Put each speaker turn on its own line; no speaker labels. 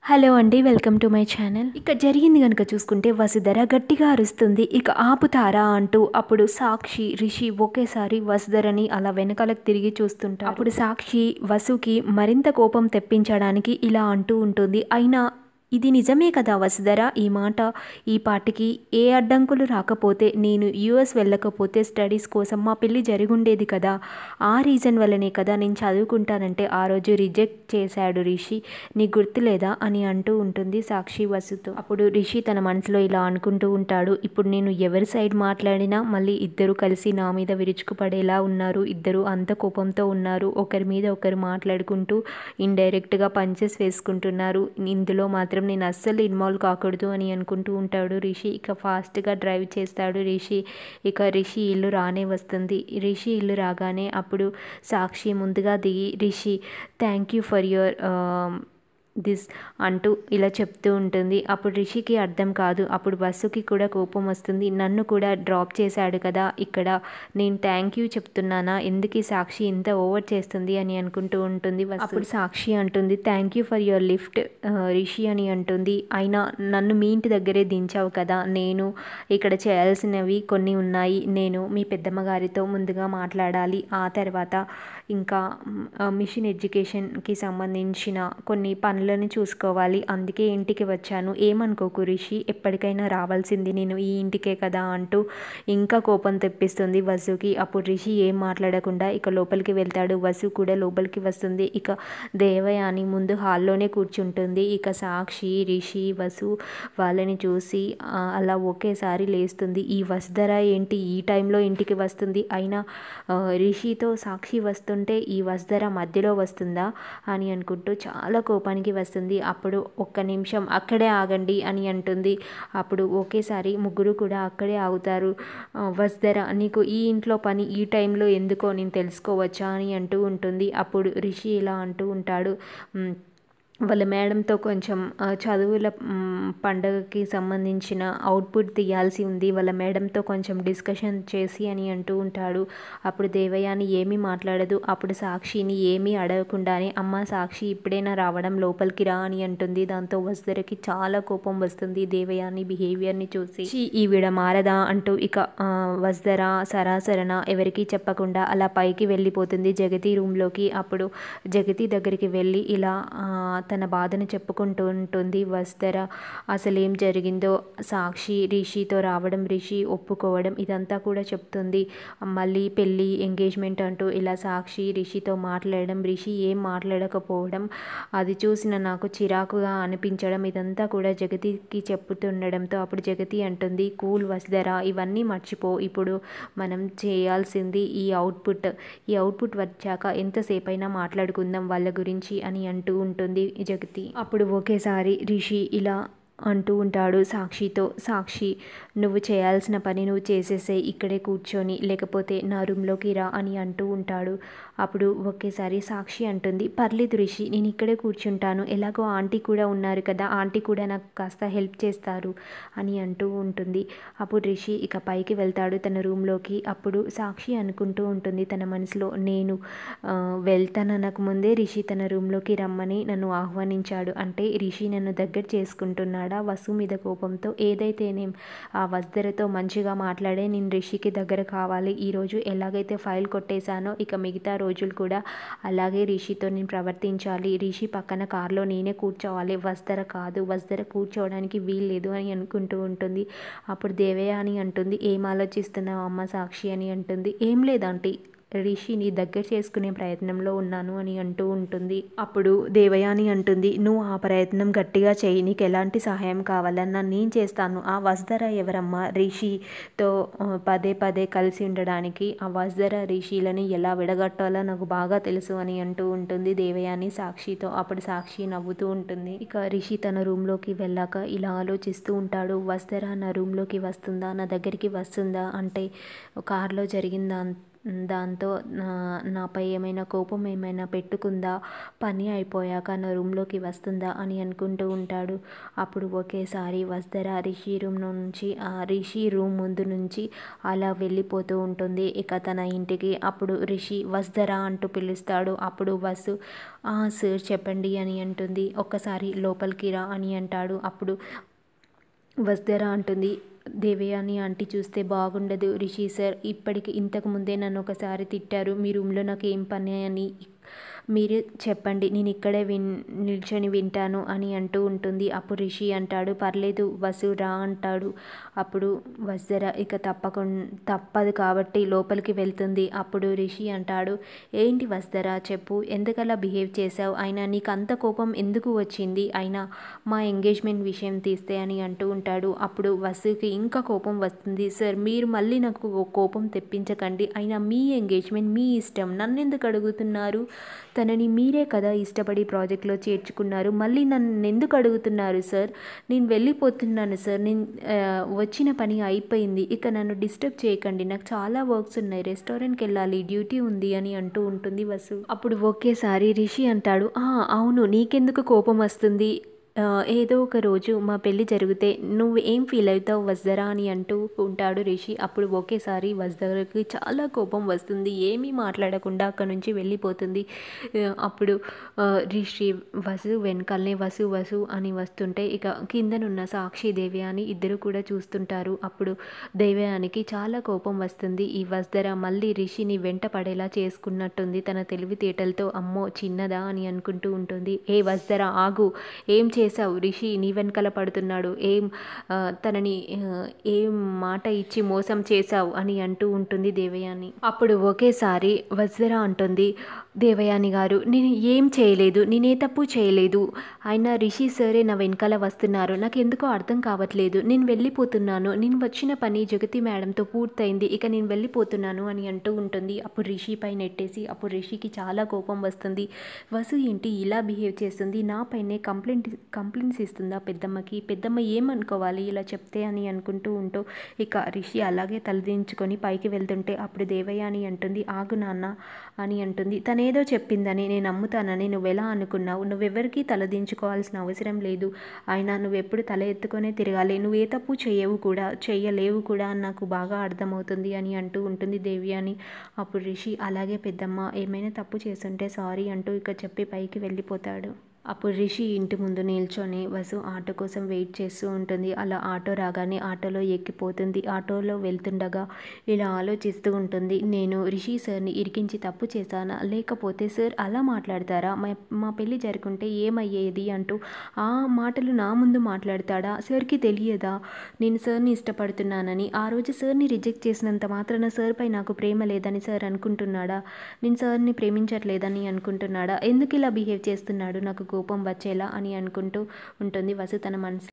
Hello అండి, welcome to my channel. ఇక జరిగింది కనుక చూసుకుంటే వసుధర గట్టిగా అరుస్తుంది. ఇక ఆపుతారా అంటూ అప్పుడు సాక్షి, రిషి ఒకేసారి వసుధరని అలా వెనకాలకు తిరిగి చూస్తుంటారు. అప్పుడు సాక్షి వసుకి మరింత కోపం తెప్పించడానికి ఇలా అంటూ ఉంటుంది. అయినా ఇది నిజమే కదా వసుధర, ఈ మాట ఈ పాటికి ఏ అడ్డంకులు రాకపోతే, నేను యూఎస్ వెళ్ళకపోతే స్టడీస్ కోసం మా పెళ్ళి జరుగుండేది కదా, ఆ రీజన్ వల్లనే కదా నేను చదువుకుంటానంటే ఆ రోజు రిజెక్ట్ చేశాడు రిషి, నీకు గుర్తులేదా అని అంటూ ఉంటుంది సాక్షి వసుతో. అప్పుడు రిషి తన మనసులో ఇలా అనుకుంటూ ఉంటాడు, ఇప్పుడు నేను ఎవరి సైడ్ మాట్లాడినా మళ్ళీ ఇద్దరు కలిసి నా మీద విరుచుకుపడేలా ఉన్నారు, ఇద్దరు అంత కోపంతో ఉన్నారు, ఒకరి మీద ఒకరు మాట్లాడుకుంటూ ఇండైరెక్ట్గా పంచెస్ వేసుకుంటున్నారు, ఇందులో మాత్రం నేను అస్సలు ఇన్వాల్వ్ కాకూడదు అని అనుకుంటూ ఉంటాడు రిషి. ఇక ఫాస్ట్గా డ్రైవ్ చేస్తాడు రిషి. ఇక రిషి ఇల్లు రానే వస్తుంది. రిషి ఇల్లు రాగానే అప్పుడు సాక్షి ముందుగా దిగి, Rishi thank you for your this అంటూ ఇలా చెప్తూ ఉంటుంది. అప్పుడు రిషికి అర్థం కాదు. అప్పుడు బస్సుకి కూడా కోపం వస్తుంది. నన్ను కూడా డ్రాప్ చేశాడు కదా, ఇక్కడ నేను థ్యాంక్ యూ చెప్తున్నానా, ఎందుకు ఈ సాక్షి ఇంత ఓవర్ చేస్తుంది అని అనుకుంటూ ఉంటుంది. అప్పుడు సాక్షి అంటుంది, thank you for your lift Rishi అని అంటుంది. అయినా నన్ను మీ ఇంటి దగ్గరే దించావు కదా, నేను ఇక్కడ చేయాల్సినవి కొన్ని ఉన్నాయి, నేను మీ పెద్దమ్మ గారితో ముందుగా మాట్లాడాలి, ఆ తర్వాత ఇంకా మిషన్ ఎడ్యుకేషన్కి సంబంధించిన కొన్ని పనులను చూసుకోవాలి, అందుకే ఇంటికి వచ్చాను, ఏమనుకోకు రిషి, ఎప్పటికైనా రావాల్సింది నేను ఈ ఇంటికే కదా అంటూ ఇంకా కోపం తెప్పిస్తుంది వసుకి. అప్పుడు రిషి ఏం మాట్లాడకుండా ఇక లోపలికి వెళ్తాడు. వసు కూడా లోపలికి వస్తుంది. ఇక దేవయాని ముందు హాల్లోనే కూర్చుంటుంది. ఇక సాక్షి, రిషి, వసు వాళ్ళని చూసి అలా ఒకేసారి లేస్తుంది. ఈ వసుధర ఏంటి ఈ టైంలో ఇంటికి వస్తుంది, అయినా రిషితో సాక్షి వస్తుంటే ఈ వసుధర మధ్యలో వస్తుందా అని అనుకుంటూ చాలా కోపానికి వస్తుంది. అప్పుడు ఒక్క నిమిషం అక్కడే ఆగండి అని అంటుంది. అప్పుడు ఒకేసారి ముగ్గురు కూడా అక్కడే ఆగుతారు. వసుధర, నీకు ఈ ఇంట్లో పని ఈ టైంలో ఎందుకో నేను తెలుసుకోవచ్చా అని అంటూ ఉంటుంది. అప్పుడు రిషి ఇలా అంటూ ఉంటాడు, వాళ్ళ మేడంతో కొంచెం చదువుల పండగకి సంబంధించిన అవుట్పుట్ తీయాల్సి ఉంది, వాళ్ళ మేడంతో కొంచెం డిస్కషన్ చేసి అని అంటూ ఉంటాడు. అప్పుడు దేవయాని ఏమీ మాట్లాడదు. అప్పుడు సాక్షిని ఏమీ అడగకుండానే, అమ్మ సాక్షి ఇప్పుడైనా రావడం, లోపలికి రా అని అంటుంది. దాంతో వసుధరకి చాలా కోపం వస్తుంది దేవయాని బిహేవియర్ని చూసి. ఈవిడ మారదా అంటూ ఇక వసుధర సరాసరన ఎవరికీ చెప్పకుండా అలా పైకి వెళ్ళిపోతుంది జగతి రూమ్లోకి. అప్పుడు జగతి దగ్గరికి వెళ్ళి ఇలా తన బాధను చెప్పుకుంటూ ఉంటుంది వసుధర. అసలు ఏం జరిగిందో, సాక్షి రిషితో రావడం, రిషి ఒప్పుకోవడం, ఇదంతా కూడా చెప్తుంది. మళ్ళీ పెళ్ళి ఎంగేజ్మెంట్ అంటూ ఇలా సాక్షి రిషితో మాట్లాడడం, రిషి ఏం మాట్లాడకపోవడం, అది చూసిన నాకు చిరాకుగా అనిపించడం, ఇదంతా కూడా జగతికి చెప్పుతుండడంతో అప్పుడు జగతి అంటుంది, కూల్ వసుధర, ఇవన్నీ మర్చిపో, ఇప్పుడు మనం చేయాల్సింది ఈ అవుట్పుట్ వచ్చాక ఎంతసేపైనా మాట్లాడుకుందాం వాళ్ళ గురించి అని అంటూ ఉంటుంది జగతి. అప్పుడు ఒకేసారి రిషి ఇలా అంటూ ఉంటాడు సాక్షితో, సాక్షి నువ్వు చేయాల్సిన పని నువ్వు చేసేసే, ఇక్కడే కూర్చొని, లేకపోతే నా రూమ్లోకి రా అని అంటూ ఉంటాడు. అప్పుడు ఒకేసారి సాక్షి అంటుంది, పర్లేదు రిషి, నేను ఇక్కడే కూర్చుంటాను, ఎలాగో ఆంటీ కూడా ఉన్నారు కదా, ఆంటీ కూడా నాకు కాస్త హెల్ప్ చేస్తారు అని అంటూ ఉంటుంది. అప్పుడు రిషి ఇక పైకి వెళ్తాడు తన రూమ్లోకి. అప్పుడు సాక్షి అనుకుంటూ ఉంటుంది తన మనసులో, నేను వెళ్తాననక ముందే రిషి తన రూమ్లోకి రమ్మని నన్ను ఆహ్వానించాడు, అంటే రిషి నన్ను దగ్గర చేసుకుంటున్నాడా వసు మీద కోపంతో. ఏదైతేనేం ఆ వసుధరతో మంచిగా మాట్లాడే నేను రిషికి దగ్గర కావాలి. ఈరోజు ఎలాగైతే ఫైల్ కొట్టేశానో ఇక మిగతా రోజులు కూడా అలాగే రిషితో నేను ప్రవర్తించాలి, రిషి పక్కన కారులో నేనే కూర్చోవాలి, వసుధర కాదు, వసుధర కూర్చోవడానికి వీల్లేదు అని అనుకుంటూ ఉంటుంది. అప్పుడు దేవయాని అంటుంది, ఏం ఆలోచిస్తున్నావు అమ్మ సాక్షి అని అంటుంది. ఏం లేదంటే రిషిని దగ్గర చేసుకునే ప్రయత్నంలో ఉన్నాను అని అంటూ ఉంటుంది. అప్పుడు దేవయాని అంటుంది, నువ్వు ఆ ప్రయత్నం గట్టిగా చేయి, నీకు ఎలాంటి సహాయం కావాలన్నా నేను చేస్తాను. ఆ వసుధర ఎవరమ్మా రిషితో పదే పదే కలిసి ఉండడానికి, ఆ వసుధర రిషిలని ఎలా విడగట్టాలో నాకు బాగా తెలుసు అని అంటూ ఉంటుంది దేవయాని సాక్షితో. అప్పుడు సాక్షి నవ్వుతూ ఉంటుంది. ఇక రిషి తన రూమ్లోకి వెళ్ళాక ఇలా ఆలోచిస్తూ ఉంటాడు, వసుధర నా రూమ్లోకి వస్తుందా, నా దగ్గరికి వస్తుందా, అంటే కారులో జరిగిందా దాంతో నాపై ఏమైనా కోపం ఏమైనా పెట్టుకుందా, పని అయిపోయాక నా రూమ్లోకి వస్తుందా అని అనుకుంటూ ఉంటాడు. అప్పుడు ఒకేసారి వసుధర రిషి రూమ్ ముందు నుంచి అలా వెళ్ళిపోతూ ఉంటుంది ఇక తన ఇంటికి. అప్పుడు రిషి వసుధర అంటూ పిలుస్తాడు. అప్పుడు వసు సార్ చెప్పండి అని అంటుంది. ఒక్కసారి లోపలికి రా అని అంటాడు. అప్పుడు వసుధర అంటుంది, దేవయాని ఆంటీ చూస్తే బాగుండదు రిషి సార్. ఇంతకు ముందే నన్ను ఒకసారి తిట్టారు. మీ రూమ్లో నాకు ఏం పని అని. మీరు చెప్పండి, నేను ఇక్కడే నిల్చొని వింటాను అని అంటూ ఉంటుంది. అప్పుడు రిషి అంటాడు, పర్లేదు వసు రా అంటాడు. అప్పుడు వసుధర ఇక తప్పదు కాబట్టి లోపలికి వెళ్తుంది. అప్పుడు రిషి అంటాడు, ఏంటి వసుధర చెప్పు, ఎందుకలా బిహేవ్ చేసావు, అయినా నీకు అంత కోపం ఎందుకు వచ్చింది, అయినా మా ఎంగేజ్మెంట్ విషయం తీస్తే అని అంటూ ఉంటాడు. అప్పుడు వసుకి ఇంకా కోపం వస్తుంది. సార్ మీరు మళ్ళీ నాకు కోపం తెప్పించకండి, అయినా మీ ఎంగేజ్మెంట్ మీ ఇష్టం, నన్నెందుకు అడుగుతున్నారు, తనని మీరే కదా ఇష్టపడి ప్రాజెక్ట్లో చేర్చుకున్నారు, మళ్ళీ నన్ను ఎందుకు అడుగుతున్నారు సార్, నేను వెళ్ళిపోతున్నాను సార్, నేను వచ్చిన పని అయిపోయింది, ఇక నన్ను డిస్టర్బ్ చేయకండి, నాకు చాలా వర్క్స్ ఉన్నాయి, రెస్టారెంట్కి వెళ్ళాలి, డ్యూటీ ఉంది అని అంటూ ఉంటుంది వసు. అప్పుడు ఒకేసారి రిషి అంటాడు, అవును నీకెందుకు కోపం వస్తుంది, ఏదో ఒక రోజు మా పెళ్ళి జరిగితే నువ్వు ఏం ఫీల్ అవుతావు వసుధర అని అంటూ ఉంటాడు రిషి. అప్పుడు ఒకేసారి వసుధరకి చాలా కోపం వస్తుంది. ఏమీ మాట్లాడకుండా అక్కడ నుంచి వెళ్ళిపోతుంది. అప్పుడు రిషి వసు వెనకాలనే వసు అని వస్తుంటే ఇక కిందనున్న సాక్షి దేవయాని ఇద్దరు కూడా చూస్తుంటారు. అప్పుడు దేవయానికి చాలా కోపం వస్తుంది. ఈ వసుధర మళ్ళీ రిషిని వెంట పడేలా చేసుకున్నట్టుంది తన తెలివితేటలతో. అమ్మో చిన్నదా అని అనుకుంటూ ఉంటుంది. ఏ వసుధర ఆగు, ఏం చేసావు, రిషి నీ వెనకాల పడుతున్నాడు, తనని ఏం మాట ఇచ్చి మోసం చేశావు అని అంటూ ఉంటుంది దేవయాని. అప్పుడు ఒకేసారి వసుధర అంటుంది, దేవయాని గారు నేను ఏం చేయలేదు, నేనే తప్పు చేయలేదు, అయినా రిషి సరే నా వెనకాల వస్తున్నారు, నాకు ఎందుకో అర్థం కావట్లేదు, నేను వెళ్ళిపోతున్నాను, నేను వచ్చిన పని జగతి మేడంతో పూర్తయింది, ఇక నేను వెళ్ళిపోతున్నాను అని అంటూ ఉంటుంది. అప్పుడు రిషి పై నెట్టేసి అప్పుడు రిషికి చాలా కోపం వస్తుంది. వసు ఏంటి ఇలా బిహేవ్ చేస్తుంది, నా పైనే కంప్లైంట్స్ ఇస్తుందా పెద్దమ్మకి, పెద్దమ్మ ఏమనుకోవాలి ఇలా చెప్తే అని అనుకుంటూ ఉంటూ ఇక రిషి అలాగే తలదించుకొని పైకి వెళ్తుంటే అప్పుడు దేవయాని అంటుంది, ఆగు నాన్న అని అంటుంది. తనేదో చెప్పిందని నేను నమ్ముతానని నువ్వెలా అనుకున్నావు, నువ్వెవరికి తలదించుకోవాల్సిన అవసరం లేదు, అయినా నువ్వెప్పుడు తల ఎత్తుకొనే తిరగాలి, నువ్వు ఏ తప్పు చెయ్యలేవు కూడా అని నాకు బాగా అర్థమవుతుంది అని అంటూ ఉంటుంది దేవయాని. అప్పుడు రిషి అలాగే పెద్దమ్మ, ఏమైనా తప్పు చేస్తుంటే సారీ అంటూ ఇక చెప్పి పైకి వెళ్ళిపోతాడు. అప్పుడు రిషి ఇంటి ముందు నిల్చొని వసు ఆటో కోసం వెయిట్ చేస్తూ ఉంటుంది. అలా ఆటో రాగానే ఆటోలో ఎక్కిపోతుంది. ఆటోలో వెళ్తుండగా ఇలా ఆలోచిస్తూ ఉంటుంది, నేను రిషి సార్ని ఇరికించి తప్పు చేశానా, లేకపోతే సార్ అలా మాట్లాడతారా, మా పెళ్ళి జరుగుంటే ఏమయ్యేది అంటూ ఆ మాటలు నా ముందు మాట్లాడతాడా, సార్కి తెలియదా నేను సార్ని ఇష్టపడుతున్నానని, ఆ రోజు సార్ని రిజెక్ట్ చేసినంత మాత్రాన సార్పై నాకు ప్రేమ లేదని సార్ అనుకుంటున్నాడా, నేను సార్ని ప్రేమించట్లేదని అనుకుంటున్నాడా, ఎందుకు ఇలా బిహేవ్ చేస్తున్నాడు నాకు కోపం వచ్చేలా అని అనుకుంటూ ఉంటుంది వసు తన మనసు.